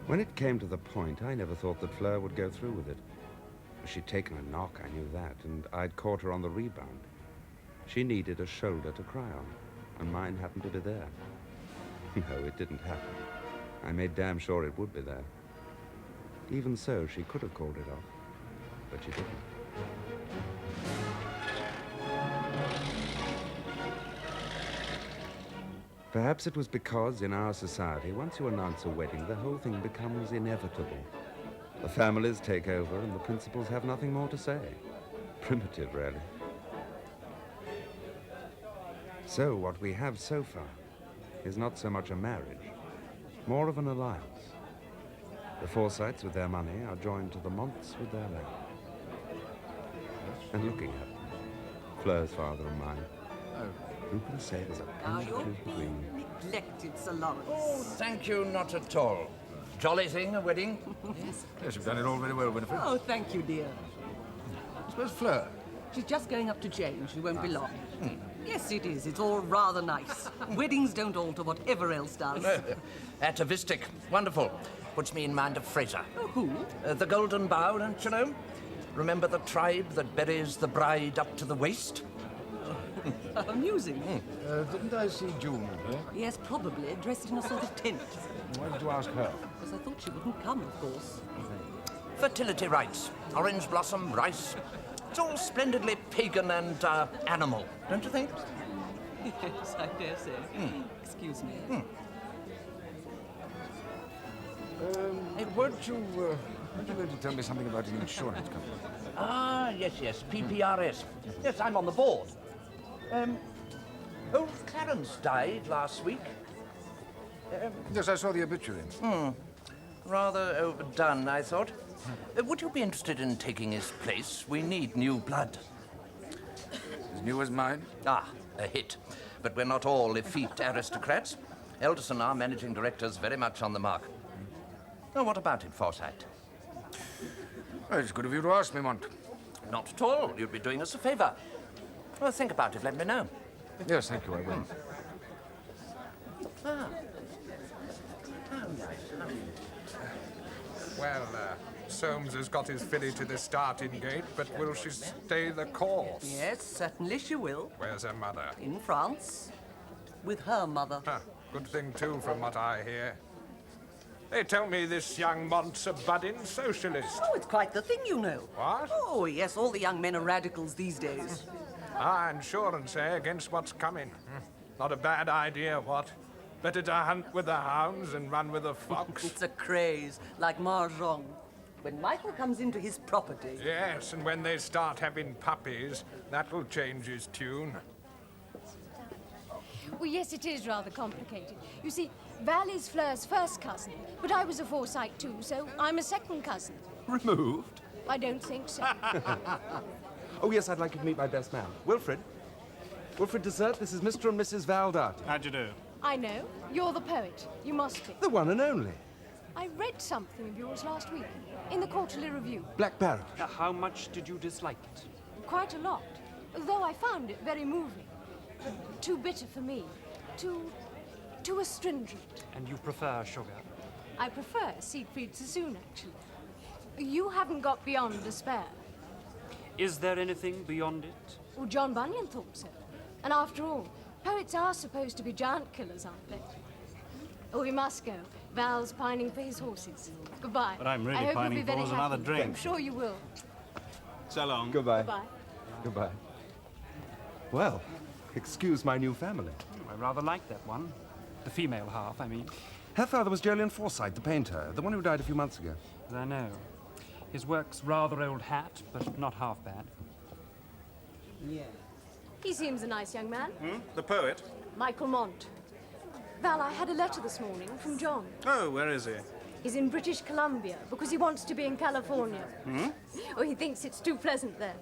When it came to the point, I never thought that Fleur would go through with it. She'd taken a knock, I knew that, and I'd caught her on the rebound. She needed a shoulder to cry on, and mine happened to be there. No, it didn't happen. I made damn sure it would be there. Even so, she could have called it off, but she didn't. Perhaps it was because, in our society, once you announce a wedding, the whole thing becomes inevitable. The families take over, and the principals have nothing more to say. Primitive, really. So, what we have so far is not so much a marriage, more of an alliance. The Forsytes, with their money, are joined to the Monts with their land. And looking at them, Fleur's father and mine, who can say there's a Now pinch you're of between? being neglected, Sir Lawrence. Oh, thank you, not at all. Jolly thing, a wedding. Yes. Yes, you've done it all very well, Winifred. Oh, thank you, dear. Where's Fleur? She's just going up to change. She won't be long. Yes, it is. It's all rather nice. Weddings don't alter whatever else does. Atavistic. Wonderful. Puts me in mind of Fraser. Oh, who? The Golden Bough, don't you know? Remember the tribe that buries the bride up to the waist? Amusing. Didn't I see June in here? Yes, probably, dressed in a sort of tent. Why did you ask her? Because I thought she wouldn't come, of course. Fertility rites. Orange blossom, rice. It's all splendidly pagan and animal, don't you think? Yes, I dare say. Excuse me. Hey, weren't you going to tell me something about an insurance company? Ah, yes, PPRS. Yes, I'm on the board. Old Clarence died last week. Yes, I saw the obituary. Rather overdone, I thought. Would you be interested in taking his place? We need new blood. As new as mine? Ah, a hit. But we're not all effete aristocrats. Elderson, our managing director's very much on the mark. Oh, what about it, Forsyte? Well, it's good of you to ask me, Mont. Not at all. You'd be doing us a favor. Well, think about it. Let me know. Yes, thank you, I will. Well, Soames has got his filly to the starting gate, but will she stay the course? Yes, certainly she will. Where's her mother? In France. With her mother. Good thing, too, from what I hear. They tell me this young Mont's a budding socialist. Oh, it's quite the thing, you know. What? Oh, yes, all the young men are radicals these days. Insurance, against what's coming. Not a bad idea, what? Better to hunt with the hounds and run with the fox. It's a craze, like Mahjong. When Michael comes into his property... Yes, and when they start having puppies, that'll change his tune. Well, yes, it is rather complicated. You see, Val is Fleur's first cousin, but I was a Forsyte too, so I'm a second cousin. Removed? I don't think so. Oh, yes, I'd like you to meet my best man. Wilfred. Wilfred Dessert, this is Mr. and Mrs. Val Darty. How'd you do? I know. You're the poet. You must be. The one and only. I read something of yours last week in the Quarterly Review. Black Barrett. How much did you dislike it? Quite a lot, though I found it very moving. But too bitter for me. Too astringent. And you prefer sugar? I prefer Siegfried Sassoon, actually. You haven't got beyond despair. Is there anything beyond it? Well, John Bunyan thought so. And after all, poets are supposed to be giant killers, aren't they? Oh, we must go. Val's pining for his horses. Goodbye. But I'm really I hope pining you'll be very for another happy. drink. I'm sure you will. So long. Goodbye. Goodbye. Goodbye. Well, excuse my new family. I rather like that one. The female half, I mean. Her father was Jolyon Forsyte, the painter, the one who died a few months ago. I know. His work's rather old hat, but not half bad. Yeah. He seems a nice young man. The poet? Michael Mont. Val, I had a letter this morning from John. Oh, where is he? He's in British Columbia because he wants to be in California. Oh, he thinks it's too pleasant there.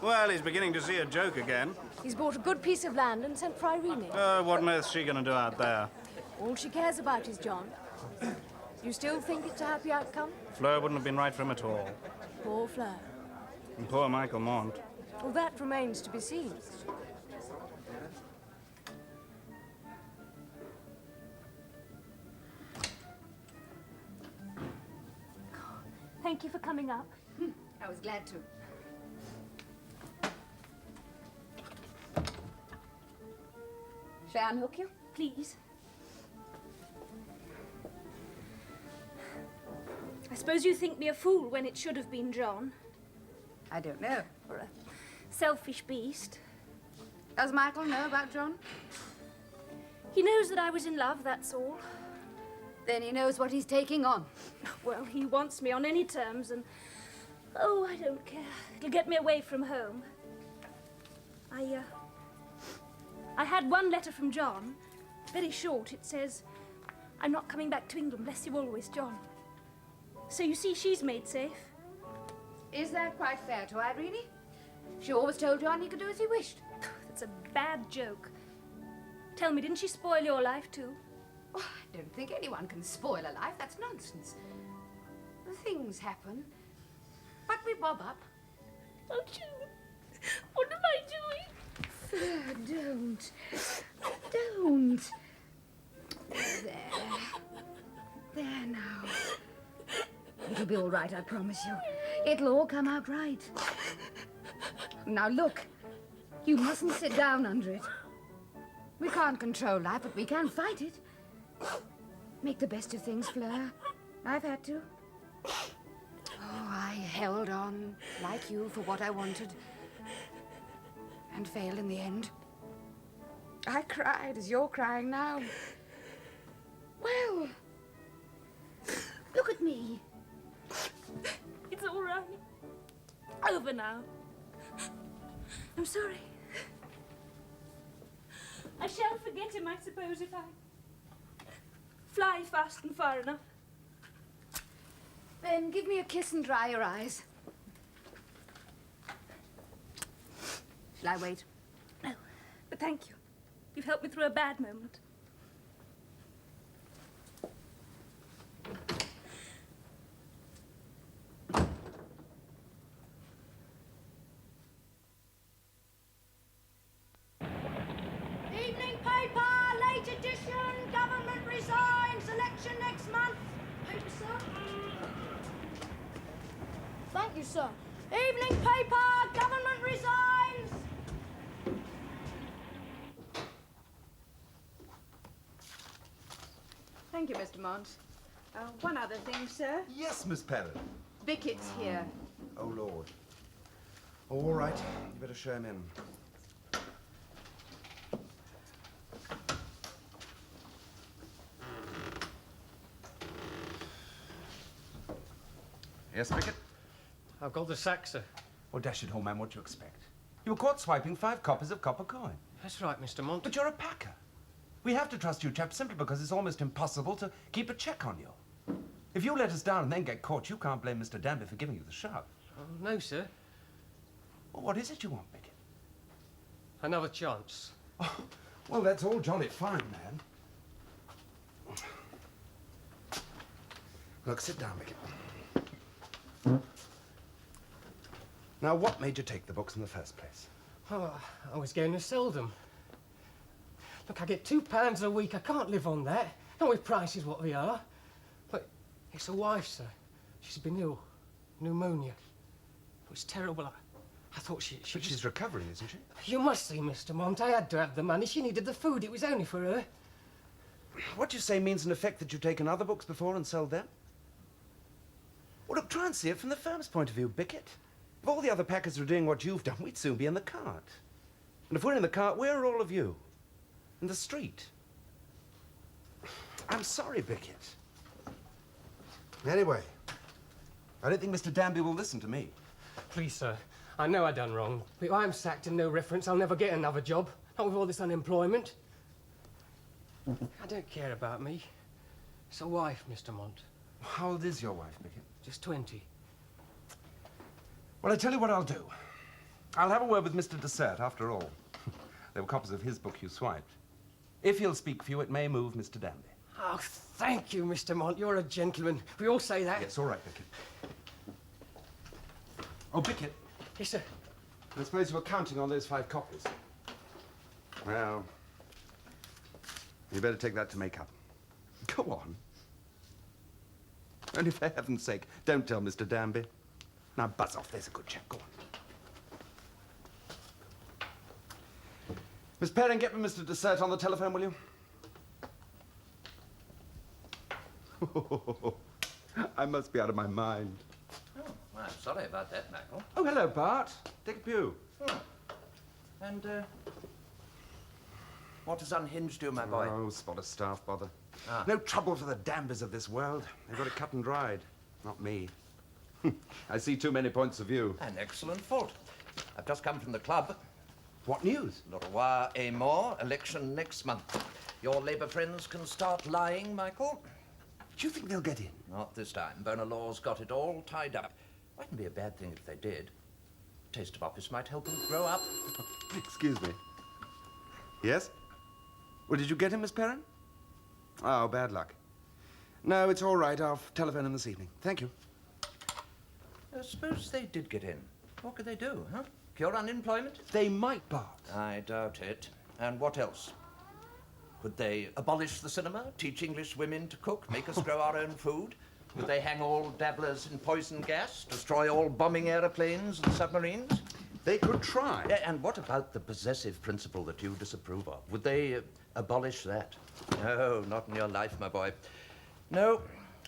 Well, he's beginning to see a joke again. He's bought a good piece of land and sent for Irene. What on earth's she going to do out there? All she cares about is John. You still think it's a happy outcome? Fleur wouldn't have been right for him at all. Poor Fleur. And poor Michael Mont. Well, that remains to be seen. Thank you for coming up. I was glad to. Shall I unhook you? Please. I suppose you think me a fool when it should have been John. I don't know. Or a selfish beast. Does Michael know about John? He knows that I was in love, that's all. Then he knows what he's taking on. Well, he wants me on any terms, and... oh, I don't care. It'll get me away from home. I had one letter from John. Very short. It says, "I'm not coming back to England. Bless you always, John." So you see, she's made safe. Is that quite fair to Irene? She always told John he could do as he wished. That's a bad joke. Tell me, didn't she spoil your life too? Oh, I don't think anyone can spoil a life. That's nonsense. Things happen. But we bob up. Oh, June, what am I doing? Don't. Don't. There. There now. It'll be all right, I promise you. It'll all come out right. Now look, you mustn't sit down under it. We can't control life, but we can fight it. Make the best of things, Fleur. I've had to. Oh, I held on, like you, for what I wanted. And failed in the end. I cried as you're crying now. Well, look at me. It's all right. Over now. I'm sorry. I shall forget him, I suppose, if I fly fast and far enough. Then give me a kiss and dry your eyes. Shall I wait? No, but thank you. You've helped me through a bad moment. Evening paper, late edition, government resigns, election next month. Paper, sir? Thank you, sir. Evening paper, government resigns. Thank you, Mr. Mont. One other thing, sir. Yes, Miss Pell. Beckett's here. Oh, Lord. All right. You better show him in. Yes, Bickett? I've got the sack, sir. Well, dash it, old man, what do you expect? You were caught swiping 5 copies of copper coin. That's right, Mr. Mont. But you're a packer. We have to trust you chaps simply because it's almost impossible to keep a check on you. If you let us down and then get caught, you can't blame Mr. Danby for giving you the shove. Oh, no, sir. Well, what is it you want, Bickett? Another chance. Oh, well, that's all jolly fine, man. Look, sit down, Bickett. Now, what made you take the books in the first place? Oh, I was going to sell them. Look, I get £2 a week. I can't live on that. Not with prices what they are. But it's a wife, sir. She's been ill. Pneumonia. It was terrible. I thought she But she's recovering, isn't she? You must see, Mr. Mont. I had to have the money. She needed the food. It was only for her. What you say means in effect that you've taken other books before and sold them? Well, look, try and see it from the firm's point of view, Bickett. If all the other packers were doing what you've done, we'd soon be in the cart. And if we're in the cart, where are all of you? In the street. I'm sorry, Bickett. Anyway, I don't think Mr. Danby will listen to me. Please, sir. I know I done wrong. But if I'm sacked and no reference, I'll never get another job. Not with all this unemployment. I don't care about me. It's a wife, Mr. Mont. How old is your wife, Bickett? Just 20. Well, I tell you what I'll do. I'll have a word with Mr. Dessert, after all. There were copies of his book you swiped. If he'll speak for you, it may move Mr. Danby. Oh, thank you, Mr. Mont. You're a gentleman. We all say that. Yes, all right, Bickett. Oh, Bickett. Yes, sir. I suppose you were counting on those 5 copies. Well, you better take that to make up. Go on. Only for heaven's sake, don't tell Mr. Danby. Now buzz off, there's a good chap. Go on. Miss Perrin, get me Mr. Dessert on the telephone, will you? I must be out of my mind. Oh, well, I'm sorry about that, Michael. Oh, hello, Bart. Take a pew. Oh. And, what has unhinged you, my boy? Oh, spot of staff bother. Ah. No trouble for the Danbys of this world. They've got it cut and dried. Not me. I see too many points of view. An excellent fault. I've just come from the club. What news? Le Roi et Mort, election next month. Your Labour friends can start lying, Michael. Do you think they'll get in? Not this time. Bonar Law's got it all tied up. Mightn't be a bad thing if they did. Taste of office might help him grow up. Excuse me. Yes? Well, did you get him, Miss Perrin? Oh, bad luck. No, it's all right. I'll telephone him this evening. Thank you. Suppose they did get in. What could they do, huh? Cure unemployment? They might, Bart. I doubt it. And what else? Could they abolish the cinema, teach English women to cook, make us grow our own food? Would they hang all dabblers in poison gas, destroy all bombing aeroplanes and submarines? They could try. Yeah, and what about the possessive principle that you disapprove of? Would they abolish that? No, not in your life, my boy. No,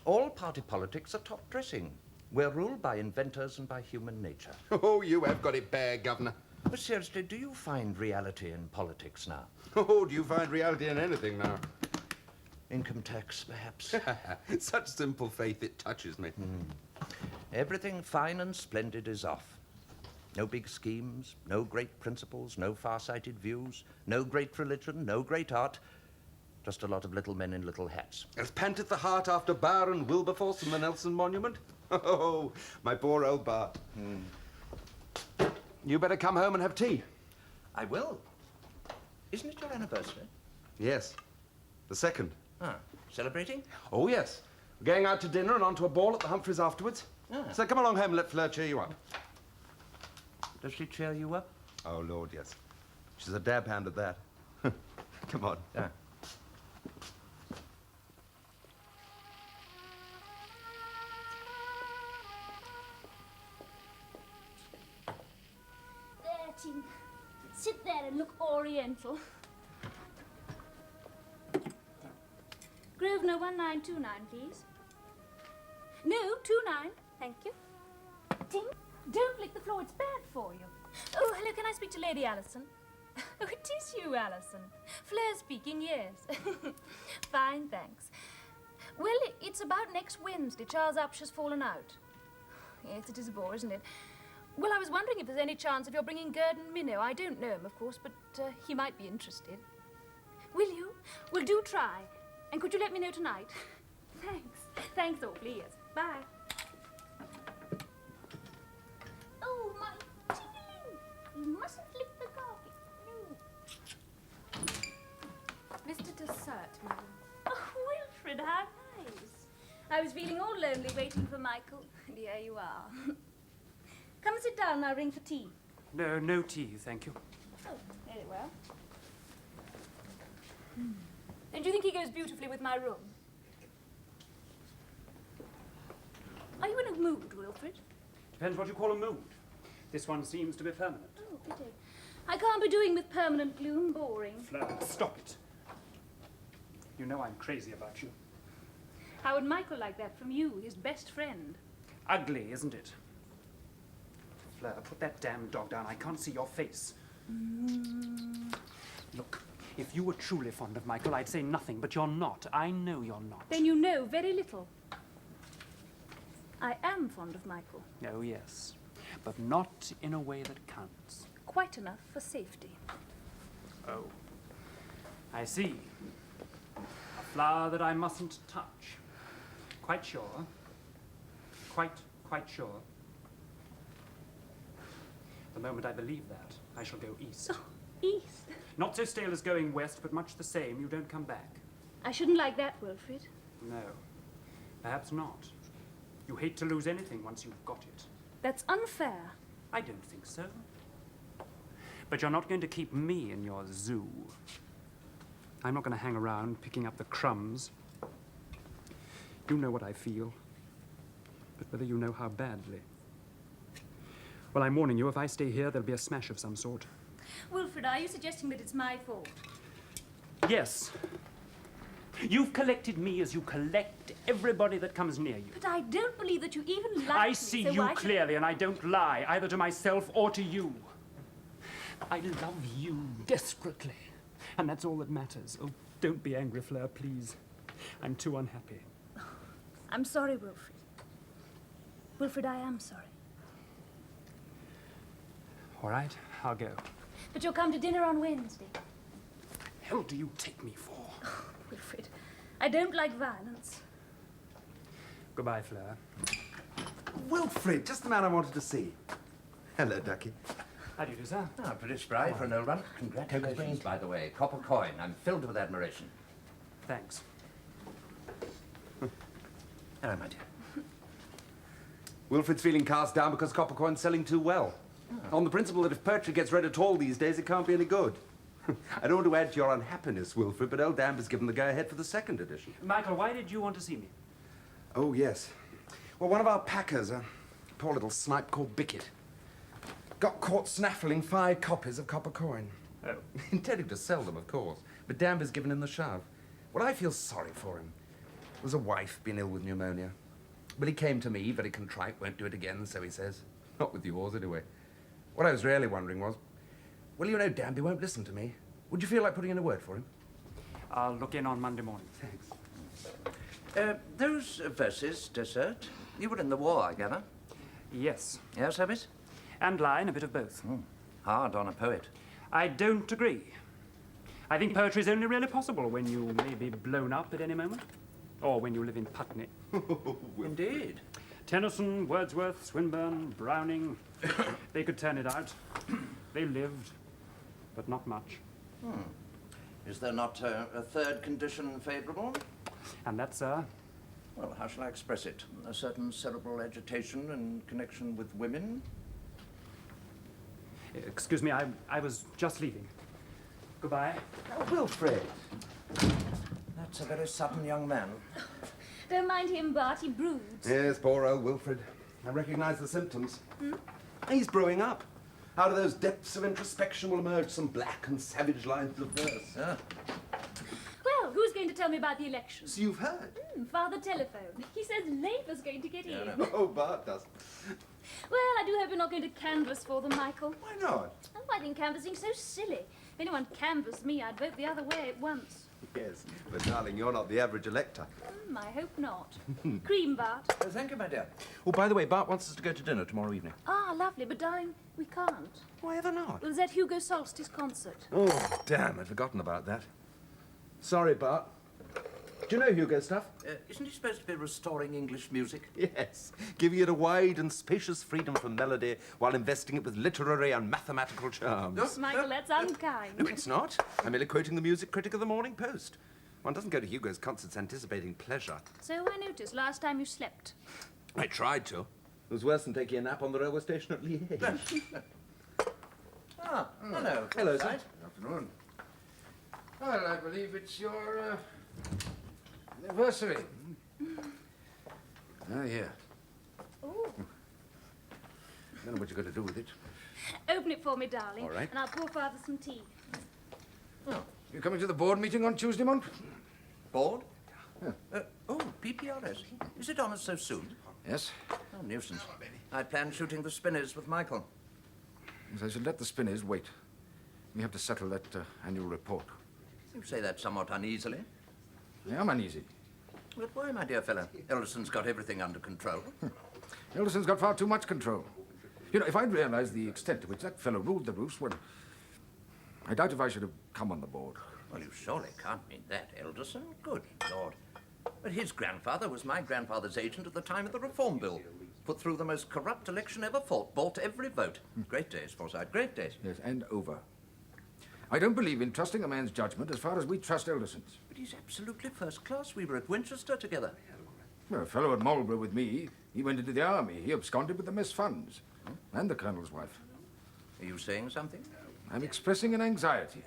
all party politics are top-dressing. We're ruled by inventors and by human nature. Oh, you have got it bad, Governor. But seriously, do you find reality in politics now? Oh, do you find reality in anything now? Income tax, perhaps. Such simple faith, it touches me. Everything fine and splendid is off. No big schemes, no great principles, no far-sighted views, no great religion, no great art. Just a lot of little men in little hats. As panteth the heart after Bar and Wilberforce and the Nelson Monument. Oh, my poor old Bart. You better come home and have tea. I will. Isn't it your anniversary? Yes, the 2nd. Ah, celebrating? Oh, yes. We're going out to dinner and on to a ball at the Humphreys afterwards. Ah. So come along home and let Fleur cheer you up. Does she cheer you up? Oh, Lord, yes. She's a dab hand at that. Come on. Ah. There, Tim. Sit there and look oriental. Grosvenor 1929, please. No, 29. Thank you. Tim, don't lick the floor. It's bad for you. Oh, hello. Can I speak to Lady Allison? Oh, it is you, Allison. Fleur speaking, yes. Fine, thanks. Well, it's about next Wednesday. Charles Upsher's fallen out. Yes, it is a bore, isn't it? Well, I was wondering if there's any chance of your bringing Gurdon Minnow. I don't know him, of course, but he might be interested. Will you? Well, do try. And could you let me know tonight? Thanks. Thanks awfully, yes. Bye. Oh, my teeth! You mustn't lick the carpet. No. Mr. Dessert, madam. Oh, Wilfred, how nice. I was feeling all lonely waiting for Michael. And here you are. Come and sit down and I'll ring for tea. No, no tea, thank you. Oh, very well. And do you think he goes beautifully with my room? Are you in a mood, Wilfred? Depends what you call a mood. This one seems to be permanent. Oh, pity. I can't be doing with permanent gloom. Boring. Fleur, stop it. You know I'm crazy about you. How would Michael like that from you, his best friend? Ugly, isn't it? Fleur, put that damn dog down. I can't see your face. Look, if you were truly fond of Michael, I'd say nothing, but you're not. I know you're not. Then you know very little. I am fond of Michael. Oh, yes. But not in a way that counts. Quite enough for safety. Oh. I see. A flower that I mustn't touch. Quite sure. Quite sure. The moment I believe that, I shall go east. Oh, east? Not so stale as going west, but much the same. You don't come back. I shouldn't like that, Wilfred. No. Perhaps not. You hate to lose anything once you've got it. That's unfair. I don't think so. But you're not going to keep me in your zoo. I'm not going to hang around picking up the crumbs. You know what I feel. but whether you know how badly. Well, I'm warning you, if I stay here, there'll be a smash of some sort. Wilfred, are you suggesting that it's my fault? Yes. You've collected me as you collect everybody that comes near you. But I don't believe that you even like I me, see so you why should- clearly, and I don't lie, either to myself or to you. I love you desperately, and that's all that matters. Oh, don't be angry, Fleur, please. I'm too unhappy. I'm sorry, Wilfred. Wilfred, I am sorry. All right, I'll go. But you'll come to dinner on Wednesday. Hell do you take me for? Wilfred, I don't like violence. Goodbye, Fleur. Wilfred, just the man I wanted to see. Hello, Ducky. How do you do, sir? Ah, pretty spry for an old one. Congratulations, by the way. Copper coin. I'm filled with admiration. Thanks. Hello, my dear. Wilfred's feeling cast down because copper coin's selling too well. On the principle that if poetry gets read at all these days, it can't be any good. I don't want to add to your unhappiness, Wilfred, but old Danby's given the go-ahead for the second edition. Michael, why did you want to see me? Oh, yes. Well, one of our packers, a poor little snipe called Bickett, got caught snaffling 5 copies of copper coin. Oh. Intending to sell them, of course, but Danby's given him the shove. Well, I feel sorry for him. There's a wife been ill with pneumonia. But he came to me, very contrite, won't do it again, so he says. Not with yours, anyway. What I was really wondering was, well, you know Danby won't listen to me. Would you feel like putting in a word for him? I'll look in on Monday morning. Thanks. Those verses, Desert, you were in the war, I gather. Yes. Air service? And line, a bit of both. Hard on a poet. I don't agree. I think poetry is only really possible when you may be blown up at any moment. Or when you live in Putney. Indeed. Tennyson, Wordsworth, Swinburne, Browning, they could turn it out. They lived, but not much. Is there not a third condition favourable? And that, sir? Well, how shall I express it? A certain cerebral agitation in connection with women? Excuse me, I was just leaving. Goodbye. Oh, Wilfred. That's a very sudden young man. Don't mind him, Bart, he broods. Yes, poor old Wilfred. I recognize the symptoms. He's brewing up. Out of those depths of introspection will emerge some black and savage lines of verse. Well, who's going to tell me about the election? So you've heard? Father telephoned. He says Labour's going to get in. Oh, Bart does. Well, I do hope you're not going to canvass for them, Michael. Why not? Oh, I think canvassing's so silly. If anyone canvassed me, I'd vote the other way at once. Yes, but darling, you're not the average elector. I hope not. Cream, Bart. Oh, thank you, my dear. Oh, by the way, Bart wants us to go to dinner tomorrow evening. Ah, lovely, but darling, we can't. Why ever not? Well, there's that Hugo Solstice concert. Oh, damn, I'd forgotten about that. Sorry, Bart. Do you know Hugo stuff? Isn't he supposed to be restoring English music? Yes, giving it a wide and spacious freedom from melody while investing it with literary and mathematical charms. Michael, that's unkind. No, it's not. I'm merely quoting the music critic of the Morning Post. One doesn't go to Hugo's concerts anticipating pleasure. So I noticed last time you slept. I tried to. It was worse than taking a nap on the railway station at Liège. Hello. Hello, sir. Good afternoon. Well, I believe it's your anniversary. Ah, here. Oh. I don't know what you're going to do with it. Open it for me, darling. All right. And I'll pour Father some tea. You coming to the board meeting on Tuesday, Mont? Board? Oh, PPRS. Is it on us so soon? Yes. Oh, nuisance. I planned shooting the spinners with Michael. Yes, I should let the spinners wait. We have to settle that annual report. You say that somewhat uneasily. I am uneasy. But why, my dear fellow? Elderson's got everything under control. Elderson's got far too much control. You know, if I'd realized the extent to which that fellow ruled the roost, well, I doubt if I should have come on the board. Well, you surely can't mean that, Elderson. Good Lord. But his grandfather was my grandfather's agent at the time of the Reform Bill. Put through the most corrupt election ever fought. Bought every vote. Great days, Forsyte. Great days. Yes, and over. I don't believe in trusting a man's judgment as far as we trust Elderson's. But he's absolutely first class. We were at Winchester together. Well, a fellow at Marlborough with me, he went into the army. He absconded with the mess funds. And the colonel's wife. Are you saying something? I'm expressing an anxiety.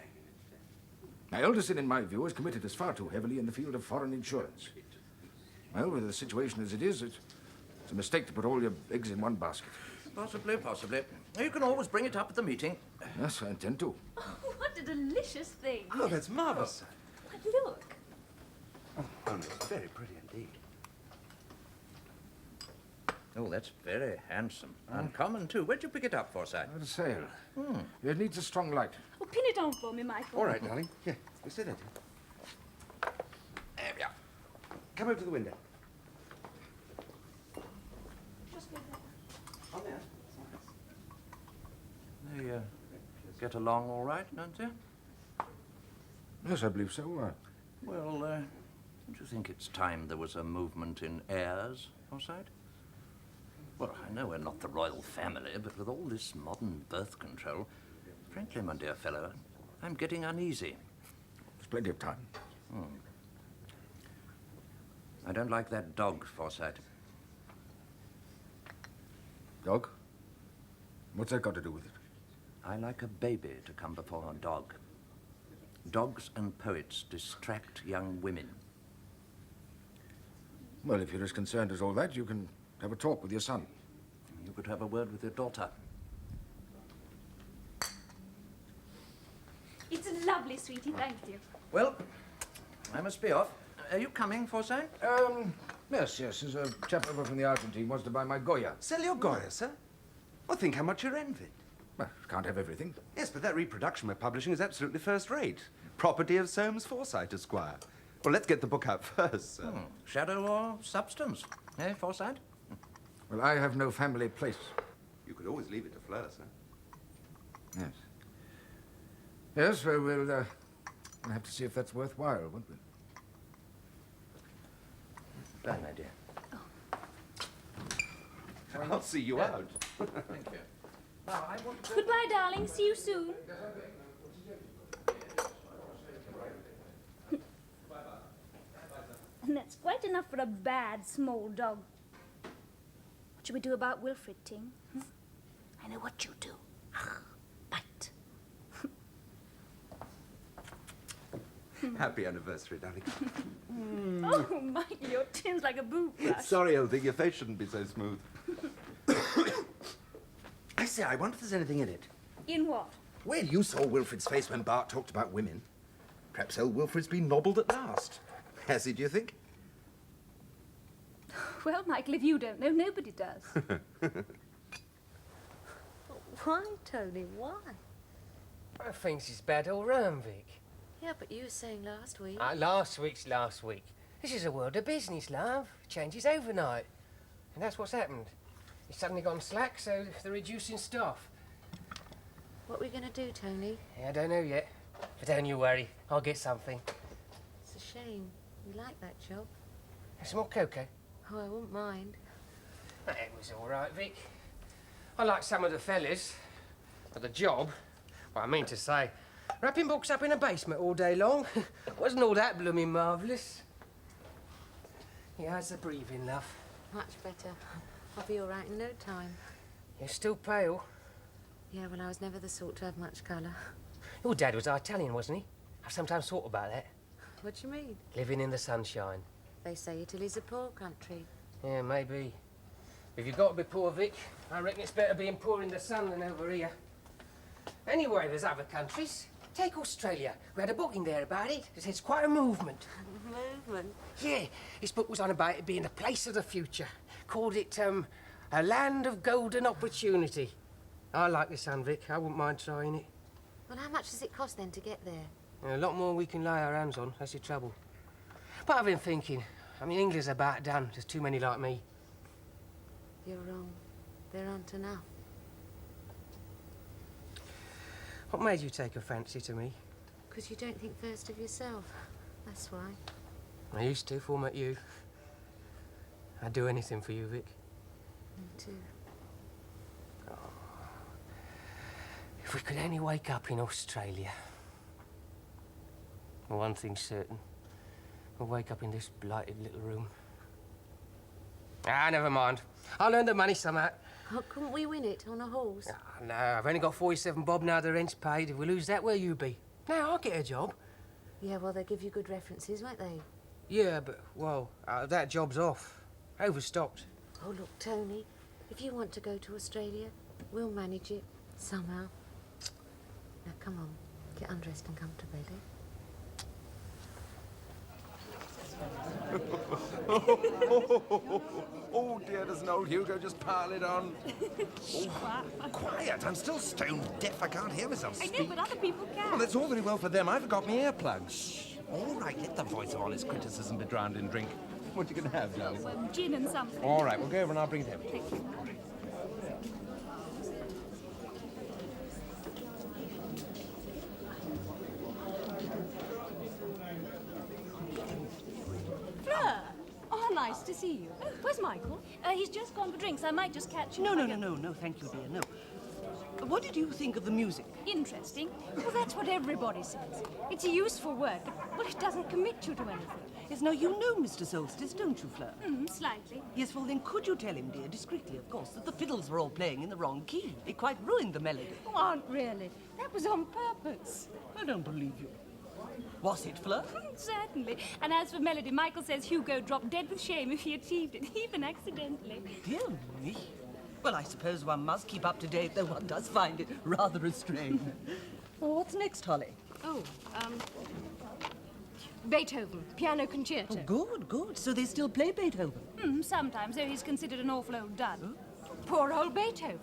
Now, Elderson, in my view, has committed us far too heavily in the field of foreign insurance. Well, with the situation as it is, it's It's a mistake to put all your eggs in one basket. Possibly, possibly. You can always bring it up at the meeting. Yes, I intend to. Oh, what a delicious thing. Oh, that's marvellous. But look. Oh, it's very pretty indeed. Oh, that's very handsome. Uncommon, too. Where'd you pick it up, Forsyte? At a sale. It needs a strong light. Oh, pin it on for me, Michael. All right, darling. Here, you sit there. There we are. Come over to the window. Just go there. On there. They get along all right, don't they? Yes, I believe so. Well, don't you think it's time there was a movement in heirs, Forsyte? Well, I know we're not the royal family, but with all this modern birth control, frankly, my dear fellow, I'm getting uneasy. There's plenty of time. I don't like that dog, Forsyte. Dog? What's that got to do with it? I like a baby to come before a dog. Dogs and poets distract young women. Well, if you're as concerned as all that, you can have a talk with your son. You could have a word with your daughter. It's lovely, sweetie. Thank you. Well, I must be off. Are you coming, Forsyte? Yes. There's a chap over from the Argentine wants to buy my Goya. Sell your Goya, sir? Well, think how much you're envied. Well, can't have everything. Yes, but that reproduction we're publishing is absolutely first rate. Property of Soames Forsyte, Esquire. Well, let's get the book out first, sir. Shadow or substance, eh, Forsyte? Well, I have no family place. You could always leave it to Fleur, sir. Yes. Yes, well, we'll have to see if that's worthwhile, won't we? Bye, my dear. I'll see you out. Thank you. Now, I want to... Goodbye, darling. See you soon. And that's quite enough for a bad, small dog. What should we do about Wilfred, Ting? I know what you do. Bite. Happy anniversary, darling. Oh, Michael, your tin's like a boob brush. Sorry, old thing, your face shouldn't be so smooth. I say, I wonder if there's anything in it. In what? Well, you saw Wilfred's face when Bart talked about women. Perhaps old Wilfred's been nobbled at last. Has he, do you think? Well, Michael, if you don't know, nobody does. Why, Tony, why? I think she's bad all round, Vic. Yeah, but you were saying last week. Last week's last week. This is a world of business, love. Changes overnight. And that's what's happened. It's suddenly gone slack, so they're reducing staff. What are we going to do, Tony? Yeah, I don't know yet. But don't you worry. I'll get something. It's a shame. You like that job. Some more cocoa? Oh, I wouldn't mind. It was all right, Vic. I like some of the fellas. But the job, well, I mean to say, wrapping books up in a basement all day long wasn't all that blooming marvellous. Yeah, how's the breathing, love? Much better. I'll be all right in no time. You're still pale. Yeah, well, I was never the sort to have much colour. Your dad was Italian, wasn't he? I've sometimes thought about that. What do you mean? Living in the sunshine. They say Italy's a poor country. Yeah, maybe. If you've got to be poor, Vic, I reckon it's better being poor in the sun than over here. Anyway, there's other countries. Take Australia. We had a book in there about it. It's quite a movement. Movement? Yeah, this book was on about it being the place of the future. Called it, a land of golden opportunity. I like the sun, Vic. I wouldn't mind trying it. Well, how much does it cost then to get there? A lot more we can lay our hands on. That's the trouble. But I've been thinking. I mean, England's about done. There's too many like me. You're wrong. There aren't enough. What made you take a fancy to me? Because you don't think first of yourself. That's why. I used to, before I met you. I'd do anything for you, Vic. Me too. If we could only wake up in Australia. Well, one thing's certain. We'll wake up in this blighted little room. Never mind. I'll earn the money somehow. Oh, couldn't we win it on a horse? No, I've only got 47 bob now the rent's paid. If we lose that, where you be? Now, I'll get a job. Yeah, well, they'll give you good references, won't they? Yeah, but, well, that job's off. Overstocked. Oh, look, Tony, if you want to go to Australia, we'll manage it somehow. Now, come on, get undressed and come to bed, eh? Oh, dear, doesn't old Hugo just pile it on? Oh, quiet, I'm still stone deaf. I can't hear myself speak. I know, but other people can. Well, that's all very well for them. I forgot my earplugs. All right, let the voice of honest criticism be drowned in drink. What are you going to have, darling? Gin and something. All right, we'll go over and I'll bring it home. Thank you. Fleur! Oh, nice to see you. Where's Michael? He's just gone for drinks. I might just catch him. No, thank you, dear, no. What did you think of the music? Interesting. Well, that's what everybody says. It's a useful word, but, well, it doesn't commit you to anything. Yes, now, you know Mr. Solstice, don't you, Fleur? Slightly. Yes, well, then could you tell him, dear, discreetly, of course, that the fiddles were all playing in the wrong key? It quite ruined the melody. Oh, Aunt, really? That was on purpose. I don't believe you. Was it, Fleur? Certainly. And as for melody, Michael says Hugo dropped dead with shame if he achieved it, even accidentally. Dear me. Well, I suppose one must keep up to date, though one does find it rather restrained. Well, what's next, Holly? Oh, Beethoven, piano concerto. Oh, good. So they still play Beethoven? Sometimes, though he's considered an awful old dud. Poor old Beethoven.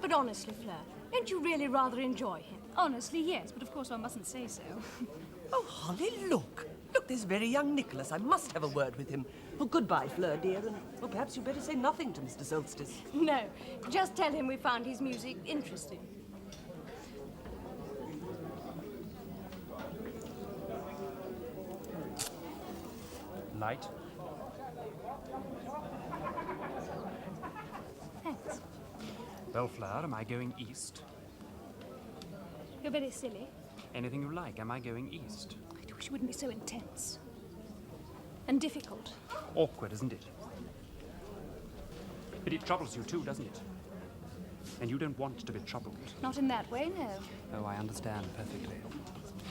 But honestly, Fleur, don't you really rather enjoy him? Honestly, yes, but of course one mustn't say so. Oh, Holly, look. Look, there's very young Nicholas. I must have a word with him. Oh, goodbye, Fleur, dear, and well, perhaps you'd better say nothing to Mr. Solstice. No, just tell him we found his music interesting. Light. Thanks. Well, Fleur, am I going east? You're very silly. Anything you like. Am I going east? I wish you wouldn't be so intense. And difficult. Awkward, isn't it? But it troubles you too, doesn't it? And you don't want to be troubled. Not in that way, no. Oh, I understand perfectly.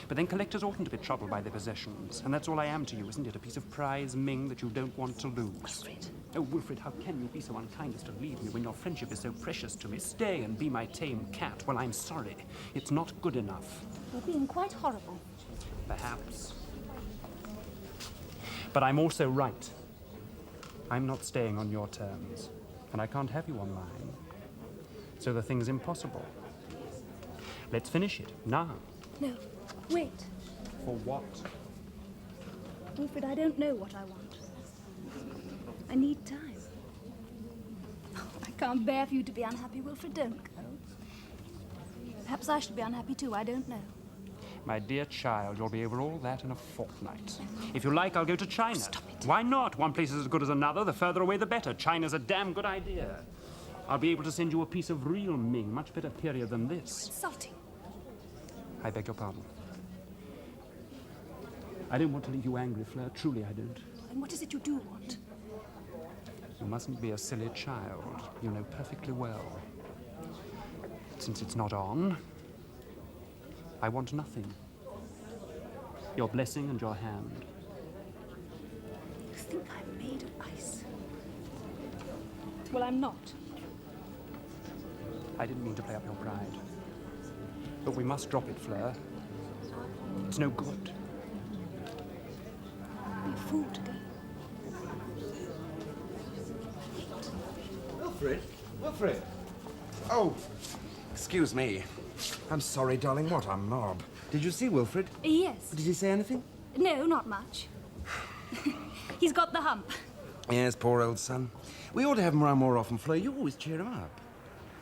But then collectors oughtn't to be troubled by their possessions. And that's all I am to you, isn't it? A piece of prize Ming that you don't want to lose. Wilfred. Oh, Wilfred, how can you be so unkind as to leave me when your friendship is so precious to me? Stay and be my tame cat. Well, I'm sorry. It's not good enough. You're being quite horrible. Perhaps. But I'm also right. I'm not staying on your terms. And I can't have you on mine. So the thing's impossible. Let's finish it, now. No, wait. For what? Wilfred, I don't know what I want. I need time. I can't bear for you to be unhappy, Wilfred. Don't go. Perhaps I should be unhappy too, I don't know. My dear child, you'll be over all that in a fortnight. If you like, I'll go to China. Stop it. Why not? One place is as good as another. The further away, the better. China's a damn good idea. I'll be able to send you a piece of real Ming, much better period than this. Insulting. I beg your pardon. I don't want to leave you angry, Fleur. Truly, I don't. And what is it you do want? You mustn't be a silly child. You know perfectly well. Since it's not on, I want nothing. Your blessing and your hand. You think I'm made of ice? Well, I'm not. I didn't mean to play up your pride. But we must drop it, Fleur. It's no good. Be a fool to go. Wilfred! Oh, excuse me. I'm sorry, darling. What a mob. Did you see Wilfred? Yes. Did he say anything? No, not much. He's got the hump. Yes, poor old son. We ought to have him around more often, Fleur. You always cheer him up.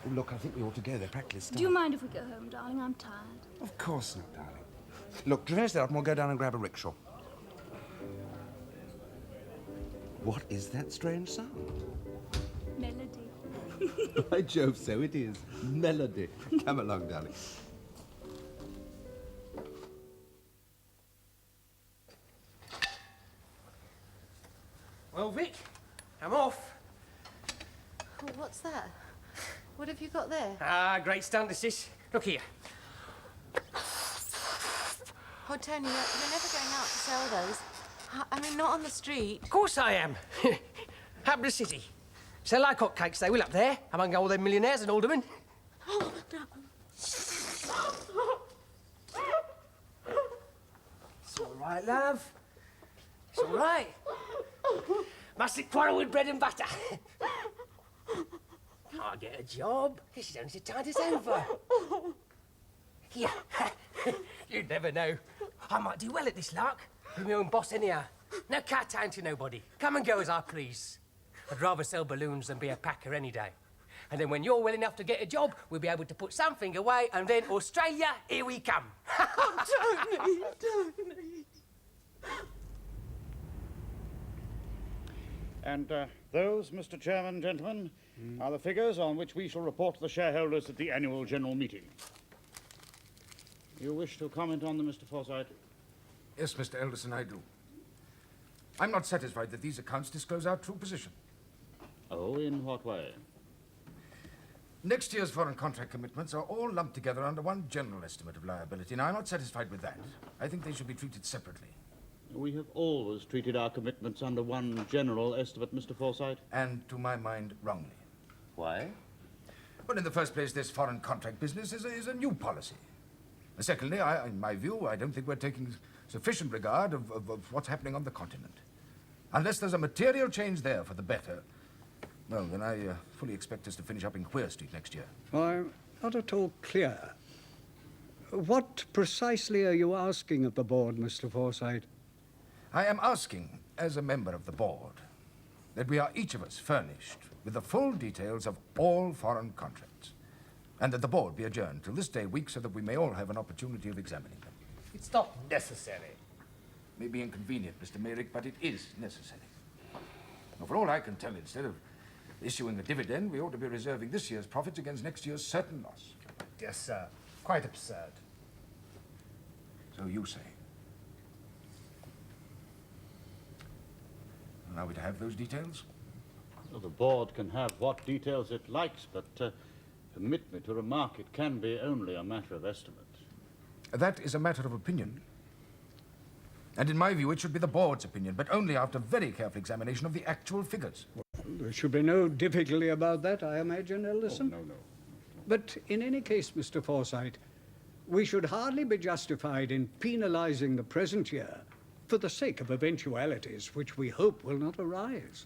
Oh, look, I think we ought to go. They're practically starved. Do you mind if we go home, darling? I'm tired. Of course not, darling. Look, to finish that up, and we'll go down and grab a rickshaw. What is that strange sound? Melody. By Jove, so it is. Melody. Come along, darling. Well, Vic, I'm off. Oh, what's that? What have you got there? Ah, great stunt, this is. Look here. Oh, Tony, you're never going out to sell those. I mean, not on the street. Of course I am. Publicity. Sell like hotcakes, they will up there, among all them millionaires and aldermen. Oh, no. It's all right, love. It's all right. Mustn't quarrel with bread and butter. Can't get a job. She's only to tide us over. Yeah, you never know. I might do well at this lark. Be my own boss anyhow. No cat down to nobody. Come and go as I please. I'd rather sell balloons than be a packer any day. And then when you're well enough to get a job, we'll be able to put something away, and then Australia, here we come. Oh, Tony. And those, Mr. Chairman, gentlemen, are the figures on which we shall report to the shareholders at the annual general meeting. You wish to comment on them, Mr. Forsyte? Yes, Mr. Elderson, I do. I'm not satisfied that these accounts disclose our true position. Oh, in what way? Next year's foreign contract commitments are all lumped together under one general estimate of liability. Now, I'm not satisfied with that. I think they should be treated separately. We have always treated our commitments under one general estimate, Mr. Forsyte. And, to my mind, wrongly. Why? Well, in the first place, this foreign contract business is a new policy. Secondly, in my view, I don't think we're taking sufficient regard of what's happening on the continent. Unless there's a material change there for the better, well, then I fully expect us to finish up in Queer Street next year. I'm not at all clear. What precisely are you asking of the board, Mr. Forsyte? I am asking, as a member of the board, that we are each of us furnished with the full details of all foreign contracts, and that the board be adjourned till this day week so that we may all have an opportunity of examining them. It's not necessary. May be inconvenient, Mr. Merrick, but it is necessary. Now, for all I can tell, instead of issuing a dividend, we ought to be reserving this year's profits against next year's certain loss. Yes, sir. Quite absurd. So you say. And are we to have those details? Well, the board can have what details it likes, but permit me to remark it can be only a matter of estimate. That is a matter of opinion. And in my view, it should be the board's opinion, but only after very careful examination of the actual figures. Well, there should be no difficulty about that, I imagine, Elderson. Oh, no. But in any case, Mr. Forsyte, we should hardly be justified in penalizing the present year for the sake of eventualities which we hope will not arise.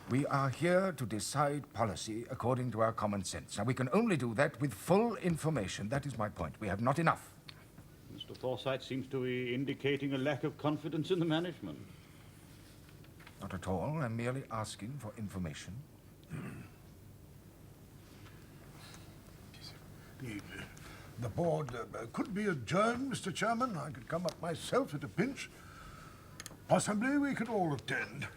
We are here to decide policy according to our common sense. Now, we can only do that with full information. That is my point. We have not enough. Mr. Forsyte seems to be indicating a lack of confidence in the management. Not at all. I'm merely asking for information. The board could be adjourned, Mr. Chairman. I could come up myself at a pinch. Possibly we could all attend.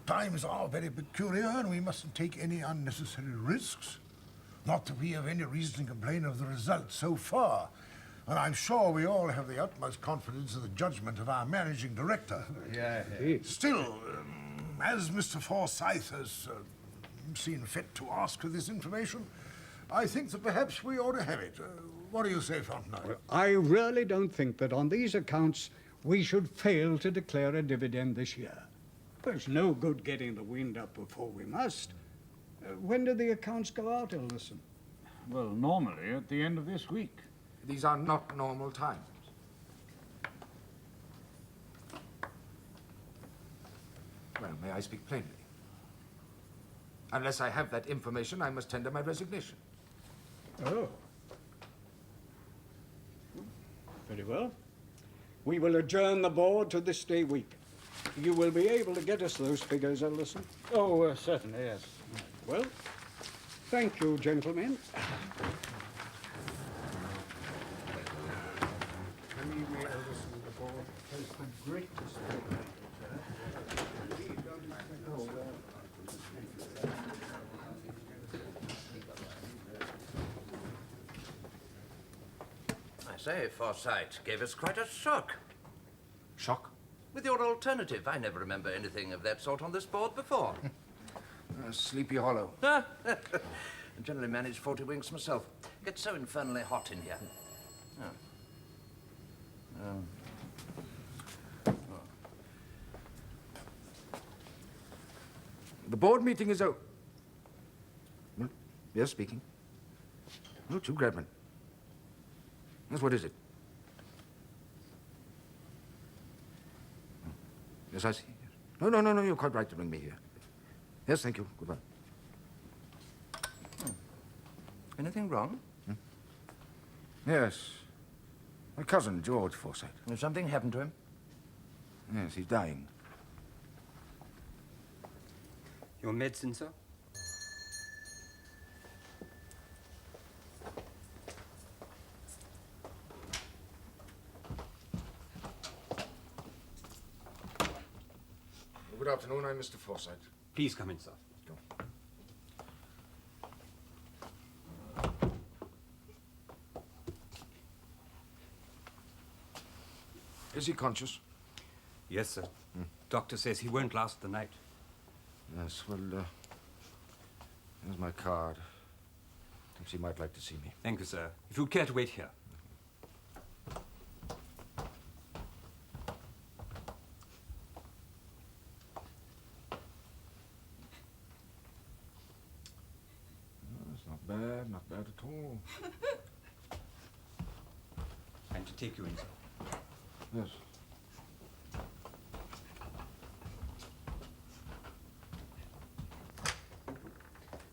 Times are very peculiar, and we mustn't take any unnecessary risks. Not that we have any reason to complain of the results so far. And I'm sure we all have the utmost confidence in the judgment of our managing director. Yeah. Still, as Mr. Forsythe has seen fit to ask for this information, I think that perhaps we ought to have it. What do you say, Fontenay? Well, I really don't think that on these accounts we should fail to declare a dividend this year. There's no good getting the wind up before we must. When do the accounts go out, Elderson? Well, normally at the end of this week. These are not normal times. Well, may I speak plainly? Unless I have that information, I must tender my resignation. Oh. Very well. We will adjourn the board to this day week. You will be able to get us those figures, Elderson? Oh, certainly, yes. Well, thank you, gentlemen. I say, Forsyte gave us quite a shock. Shock? With your alternative, I never remember anything of that sort on this board before. Sleepy Hollow. I generally manage 40 winks myself. Gets so infernally hot in here. The board meeting is over. Yes, speaking. No, you, Gradman. Yes, what is it? Yes, I see. No, you're quite right to bring me here. Yes, thank you. Goodbye. Anything wrong? Yes. My cousin, George Forsyte. Has something happened to him? Yes, he's dying. Your medicine, sir? Good afternoon, I'm Mr. Forsyte. Please come in, sir. Is he conscious? Yes, sir. Doctor says he won't last the night. Yes, well, here's my card. Thinks he might like to see me. Thank you, sir. If you'd care to wait here. It's not bad at all. And to take you in, sir. Yes.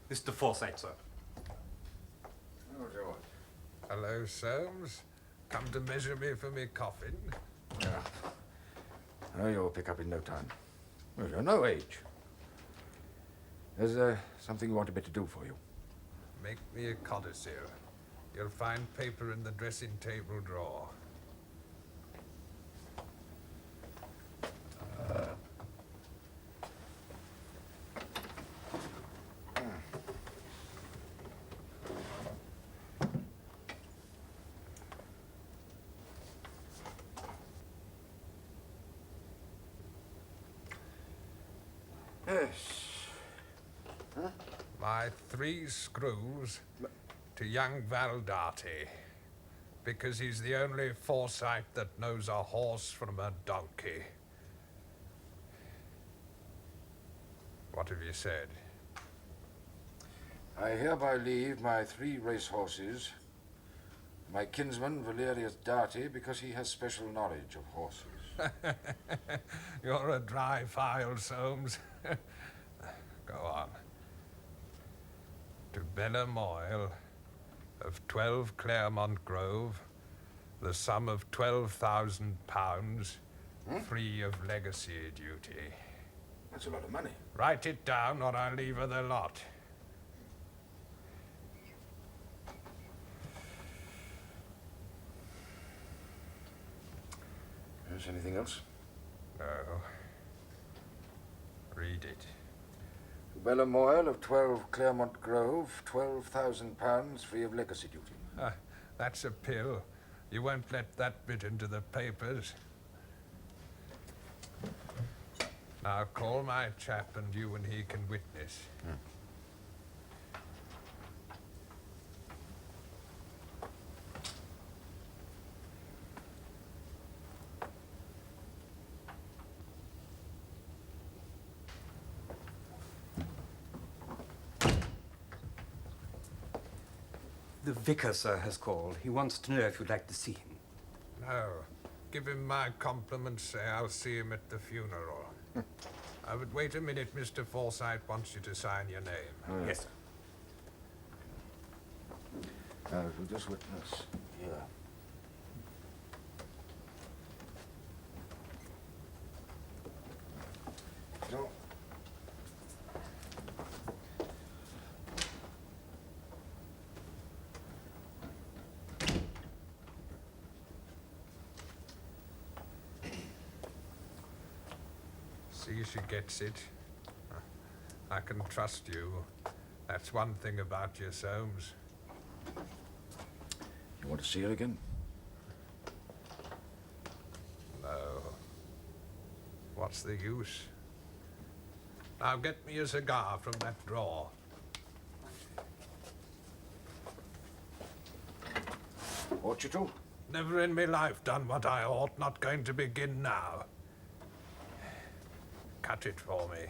Mr. Forsyte, sir. Oh, George. Hello, Soames. Come to measure me for me coffin? Yeah. Oh, you'll pick up in no time. Well, you're no age. There's something you want me to do for you. Make me a codicil. You'll find paper in the dressing table drawer. Yes. Huh? My 3 screws to young Valdarty, because he's the only Forsyte that knows a horse from a donkey. What have you said? I hereby leave my 3 racehorses to my kinsman Valerius Darty because he has special knowledge of horses. You're a dry file, Soames. Go on. To Bella Moyle of 12 Claremont Grove, the sum of £12,000, free of legacy duty. That's a lot of money. Write it down or I'll leave her the lot. Is anything else? No. Read it. To Bella Moyle of 12 Claremont Grove, £12,000 free of legacy duty. That's a pill. You won't let that bit into the papers. Now call my chap and you and he can witness. The vicar, sir, has called. He wants to know if you'd like to see him. No. Give him my compliments. Say I'll see him at the funeral. But wait a minute. Mr. Forsyte wants you to sign your name. Yes, sir. If you just witness here. No. See she gets it. I can trust you. That's one thing about you, Soames. You want to see her again? No. What's the use? Now get me a cigar from that drawer. Ought you to? Never in my life done what I ought. Not going to begin now. Cut it for me.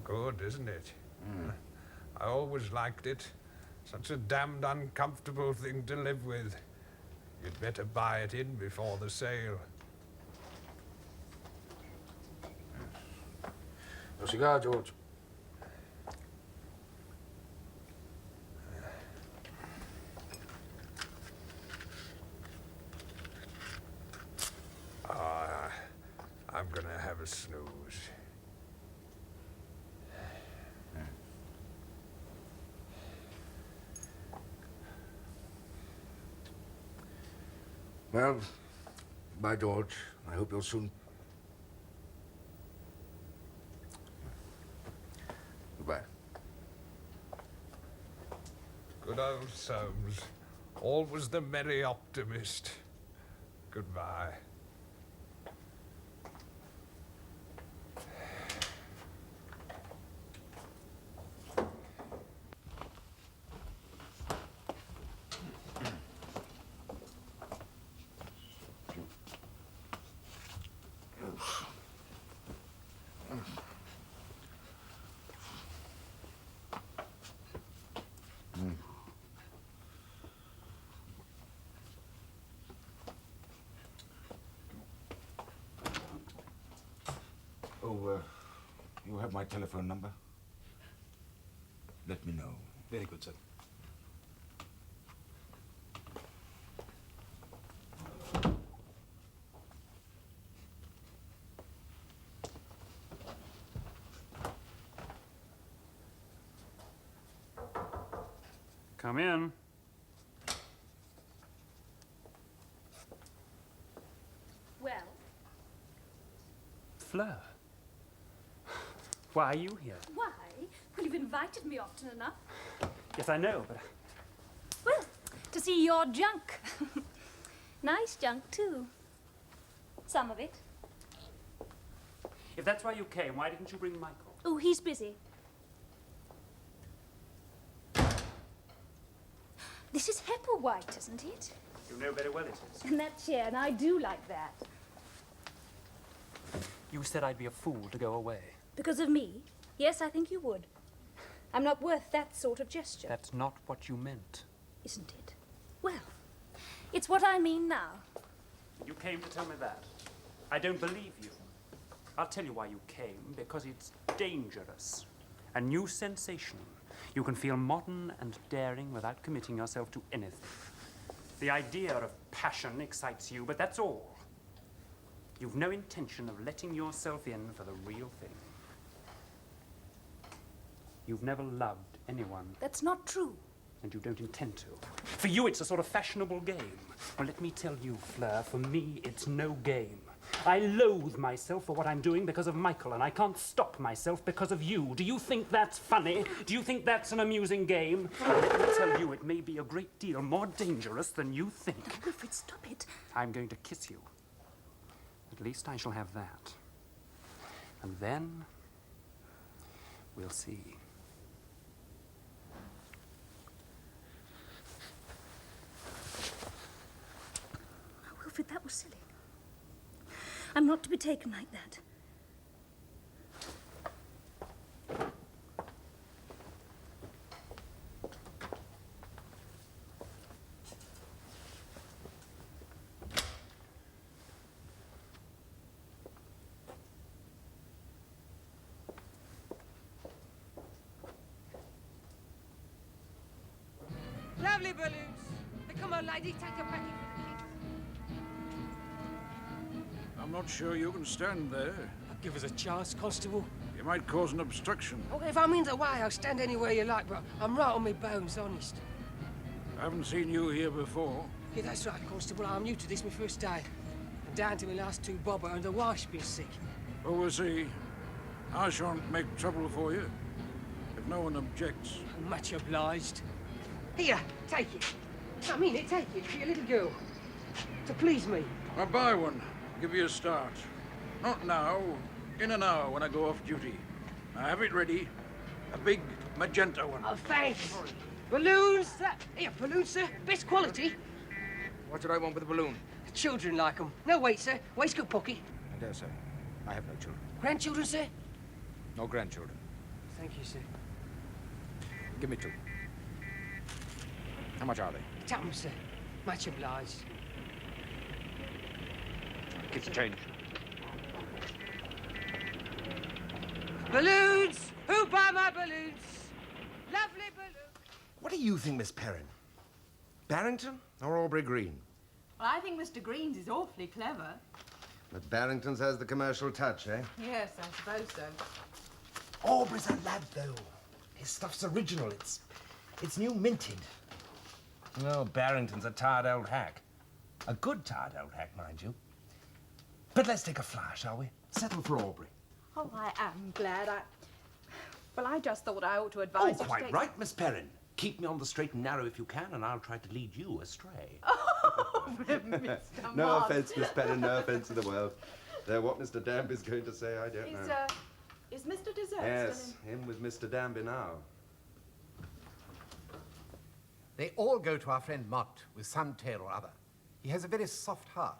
Good, isn't it? I always liked it. Such a damned uncomfortable thing to live with. You'd better buy it in before the sale. Your cigar, George. I'm gonna have a snooze. Well, by George, I hope you'll soon... Goodbye. Good old Soames. Always the merry optimist. Goodbye. Oh, you have my telephone number? Let me know. Very good, sir. Come in. Well, Fleur. Why are you here? why? Well, you've invited me often enough. Yes, I know, but... Well, to see your junk. Nice junk, too. Some of it. If that's why you came, why didn't you bring Michael? Oh, he's busy. This is Hepplewhite, isn't it? You know very well it is. And that chair, and I do like that. You said I'd be a fool to go away. Because of me? Yes, I think you would. I'm not worth that sort of gesture. That's not what you meant. Isn't it? Well, it's what I mean now. You came to tell me that. I don't believe you. I'll tell you why you came. Because it's dangerous. A new sensation. You can feel modern and daring without committing yourself to anything. The idea of passion excites you, but that's all. You've no intention of letting yourself in for the real thing. You've never loved anyone. That's not true. And you don't intend to. For you, it's a sort of fashionable game. Well, let me tell you, Fleur, for me, it's no game. I loathe myself for what I'm doing because of Michael, and I can't stop myself because of you. Do you think that's funny? Do you think that's an amusing game? Well, let me tell you, it may be a great deal more dangerous than you think. No, Wilfred, stop it. I'm going to kiss you. At least I shall have that. And then we'll see. Oh, Wilfred, that was silly. I'm not to be taken like that. Lovely balloons. Now, come on, lady, take your packing. I'm not sure you can stand there. Give us a chance, Constable. You might cause an obstruction. Oh, if I'm in the way, I'll stand anywhere you like, but I'm right on my bones, honest. I haven't seen you here before. Yeah, that's right, Constable. I'm new to this, my first day. I'm down to my last two bobber, and the wife's been sick. Well, we'll see. I shan't make trouble for you, if no one objects. I'm much obliged. Here, take it. I mean it, take it for your little girl. To please me. I'll buy one. Give you a start. Not now. In an hour when I go off duty. I have it ready. A big magenta one. Oh, thanks. Balloons. Here, balloons, sir. Best quality. What should I want with a balloon? The children like 'em. No weight, sir. Waistcoat pocket. I dare say. I have no children. Grandchildren, sir? No grandchildren. Thank you, sir. Give me 2. How much are they? Tell sir. Much obliged. Keep the change. Balloons! Who buy my balloons? Lovely balloons. What do you think, Miss Perrin? Barrington or Aubrey Green? Well, I think Mr. Green's is awfully clever. But Barrington's has the commercial touch, eh? Yes, I suppose so. Aubrey's a lad, though. His stuff's original. It's new minted. Well, Barrington's a tired old hack. A good tired old hack, mind you. But let's take a flyer, shall we? Settle for Aubrey. Oh, I am glad. Well, I just thought I ought to advise you to Quite take... right, Miss Perrin. Keep me on the straight and narrow if you can, and I'll try to lead you astray. Oh, Mr. No Moss. offence, Miss Perrin, no offence in the world. What Mr. Danby's going to say, I don't know. Is Mr. Dessert Yes, him with Mr. Danby now. They all go to our friend Mott with some tale or other. He has a very soft heart,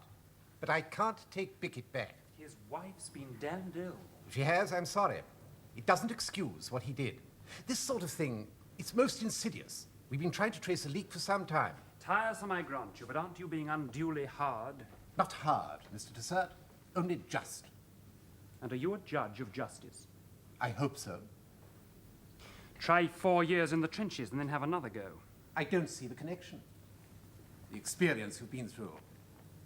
but I can't take Bickett back. His wife's been damned ill. If she has, I'm sorry. It doesn't excuse what he did. This sort of thing, it's most insidious. We've been trying to trace a leak for some time. Tiresome, I grant you, but aren't you being unduly hard? Not hard, Mr. Dessert, only just. And are you a judge of justice? I hope so. Try 4 years in the trenches and then have another go. I don't see the connection. The experience you've been through,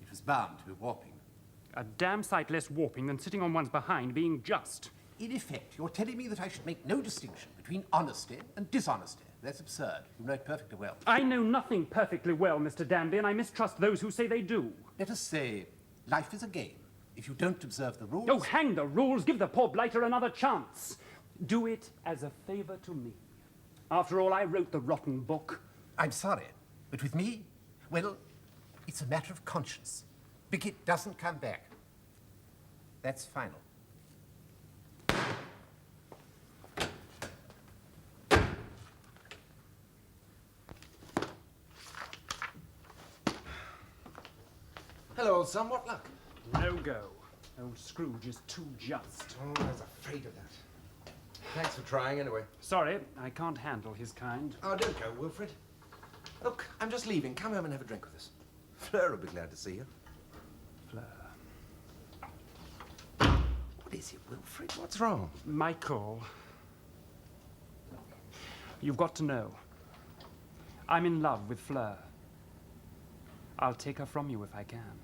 it was bound to be warping. A damn sight less warping than sitting on one's behind being just. In effect, you're telling me that I should make no distinction between honesty and dishonesty. That's absurd. You know it perfectly well. I know nothing perfectly well, Mr. Danby, and I mistrust those who say they do. Let us say life is a game. If you don't observe the rules... Oh, hang the rules. Give the poor blighter another chance. Do it as a favor to me. After all, I wrote the rotten book. I'm sorry, but with me, well, it's a matter of conscience. Bickett doesn't come back. That's final. Hello, old son. What luck? No go. Old Scrooge is too just. Oh, I was afraid of that. Thanks for trying, anyway. Sorry, I can't handle his kind. Oh, don't go, Wilfred. Look, I'm just leaving. Come home and have a drink with us. Fleur will be glad to see you. Fleur. What is it, Wilfred? What's wrong? Michael. You've got to know. I'm in love with Fleur. I'll take her from you if I can.